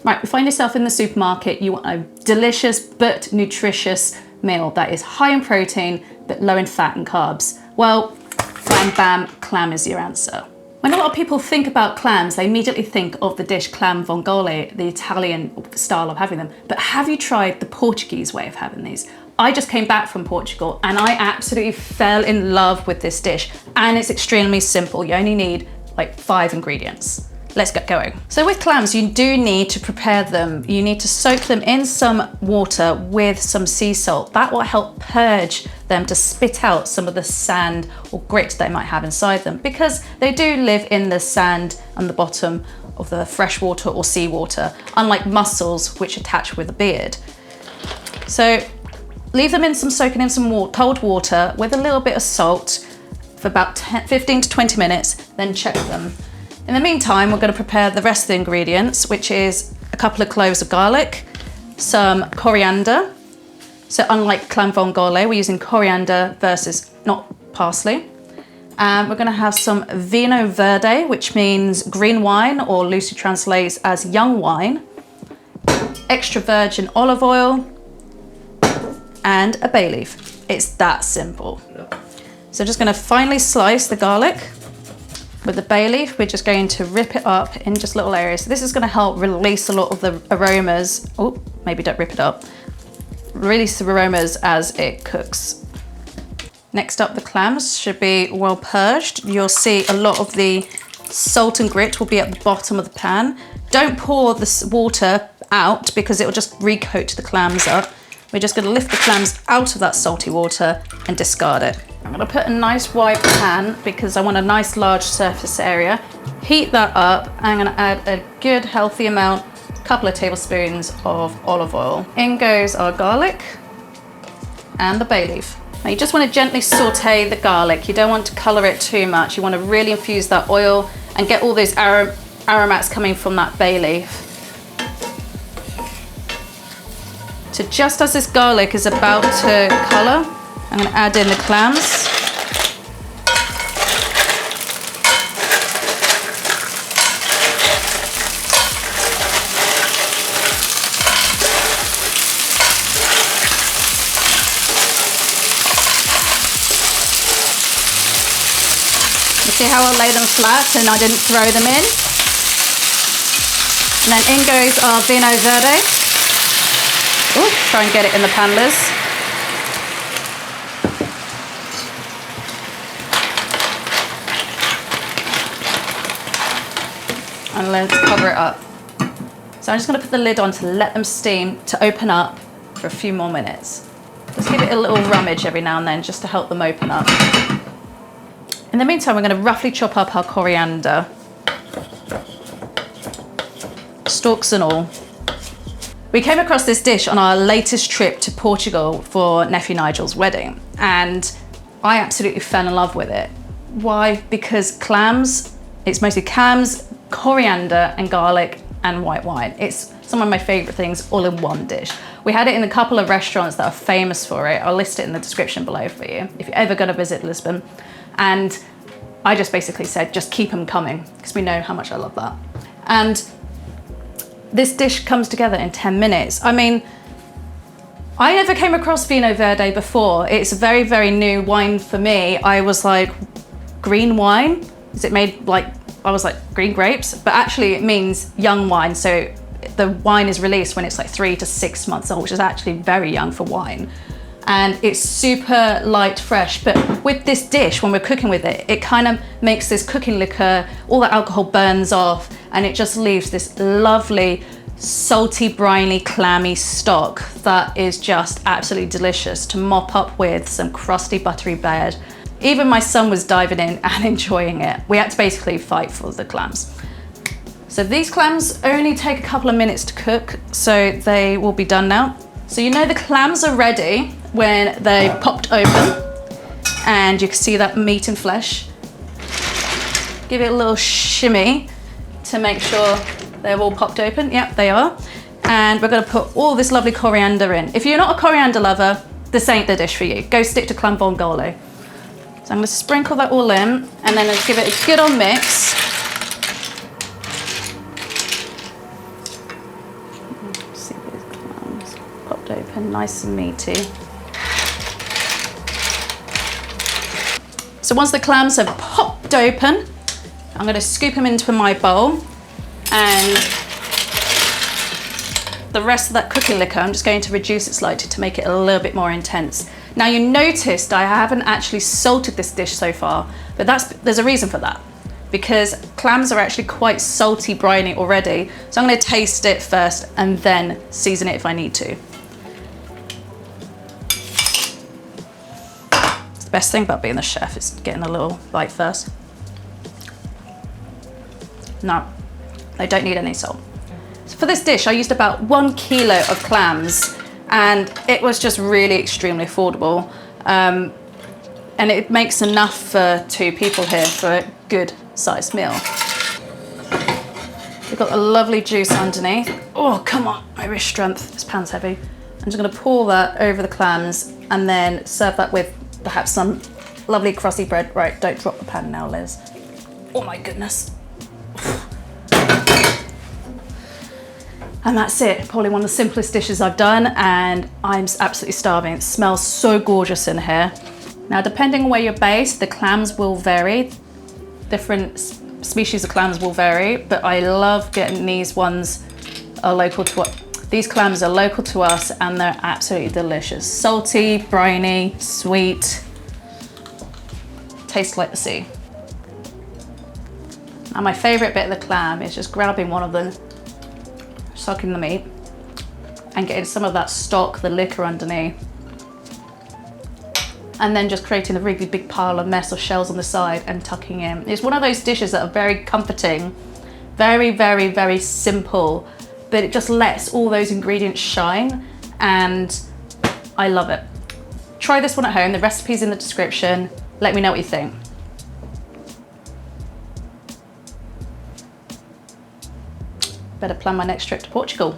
Right, you find yourself in the supermarket, you want a delicious but nutritious meal that is high in protein but low in fat and carbs. Well, bam bam, clam is your answer. When a lot of people think about clams, they immediately think of the dish clam vongole, the Italian style of having them. But have you tried the Portuguese way of having these? I just came back from Portugal and I absolutely fell in love with this dish, and it's extremely simple. You only need like 5 ingredients. Let's get going. So with clams, you do need to prepare them. You need to soak them in some water with some sea salt. That will help purge them to spit out some of the sand or grit they might have inside them, because they do live in the sand on the bottom of the freshwater or seawater, unlike mussels which attach with a beard. So leave them in soaking in some cold water with a little bit of salt for about 15 to 20 minutes, then check them. In the meantime, we're going to prepare the rest of the ingredients, which is a couple of cloves of garlic, some coriander. So unlike clam vongole, we're using coriander versus not parsley. And we're going to have some vinho verde, which means green wine, or loosely translates as young wine, extra virgin olive oil, and a bay leaf. It's that simple. So just going to finely slice the garlic. With the bay leaf, we're just going to rip it up in just little areas. So this is going to help release a lot of the aromas. Oh, maybe don't rip it up. Release the aromas as it cooks. Next up, the clams should be well purged. You'll see a lot of the salt and grit will be at the bottom of the pan. Don't pour this water out because it will just recoat the clams up. We're just going to lift the clams out of that salty water and discard it. I'm going to put a nice wide pan because I want a nice large surface area. Heat that up. I'm going to add a good healthy amount, a couple of tablespoons of olive oil. In goes our garlic and the bay leaf. Now you just want to gently saute the garlic. You don't want to colour it too much. You want to really infuse that oil and get all those aromats coming from that bay leaf. So just as this garlic is about to colour, I'm going to add in the clams. You see how I lay them flat and I didn't throw them in? And then in goes our vinho verde. Ooh, try and get it in the pan, Liz. And let's cover it up. So I'm just going to put the lid on to let them steam to open up for a few more minutes. Just give it a little rummage every now and then just to help them open up. In the meantime, we're going to roughly chop up our coriander, stalks and all. We came across this dish on our latest trip to Portugal for nephew Nigel's wedding, and I absolutely fell in love with it. Why? Because clams, it's mostly clams, coriander and garlic and white wine. It's some of my favorite things all in one dish. We had it in a couple of restaurants that are famous for it. I'll list it in the description below for you if you're ever going to visit Lisbon. And I just basically said, just keep them coming, because we know how much I love that. And this dish comes together in 10 minutes. I mean, I never came across vinho verde before. It's a very, very new wine for me. I was like, green wine? Is it made like, I was like, green grapes? But actually it means young wine. So the wine is released when it's like 3 to 6 months old, which is actually very young for wine. And it's super light, fresh. But with this dish, when we're cooking with it, it kind of makes this cooking liquor, all the alcohol burns off, and it just leaves this lovely, salty, briny, clammy stock that is just absolutely delicious to mop up with some crusty, buttery bread. Even my son was diving in and enjoying it. We had to basically fight for the clams. So these clams only take a couple of minutes to cook, so they will be done now. So you know the clams are ready when they popped open, and you can see that meat and flesh. Give it a little shimmy to make sure they're all popped open. Yep, they are. And we're going to put all this lovely coriander in. If you're not a coriander lover, this ain't the dish for you. Go stick to clam vongole. So I'm going to sprinkle that all in, and then let's give it a good old mix. open, nice and meaty. So once the clams have popped open, I'm going to scoop them into my bowl, and the rest of that cooking liquor, I'm just going to reduce it slightly to make it a little bit more intense. Now you noticed I haven't actually salted this dish so far, but there's a reason for that, because clams are actually quite salty, briny already. So I'm going to taste it first and then season it if I need to. The best thing about being the chef is getting a little bite first. No, they don't need any salt. So for this dish, I used about 1 kilo of clams, and it was just really extremely affordable. And it makes enough for 2 people here for a good sized meal. We've got a lovely juice underneath. Oh, come on, Irish strength, this pan's heavy. I'm just gonna pour that over the clams and then serve that with perhaps some lovely crusty bread. Right, don't drop the pan now, Liz. Oh my goodness. And that's it, probably one of the simplest dishes I've done, and I'm absolutely starving. It smells so gorgeous in here. Now, depending on where you're based, the clams will vary. Different species of clams will vary, but I love getting these ones are local to us. These clams are local to us and they're absolutely delicious. Salty, briny, sweet, tastes like the sea. And my favorite bit of the clam is just grabbing one of them, sucking the meat, and getting some of that stock, the liquor underneath, and then just creating a really big pile of mess of shells on the side and tucking in. It's one of those dishes that are very comforting, very, very, very simple, but it just lets all those ingredients shine, and I love it. Try this one at home, the recipe's in the description. Let me know what you think. Better plan my next trip to Portugal.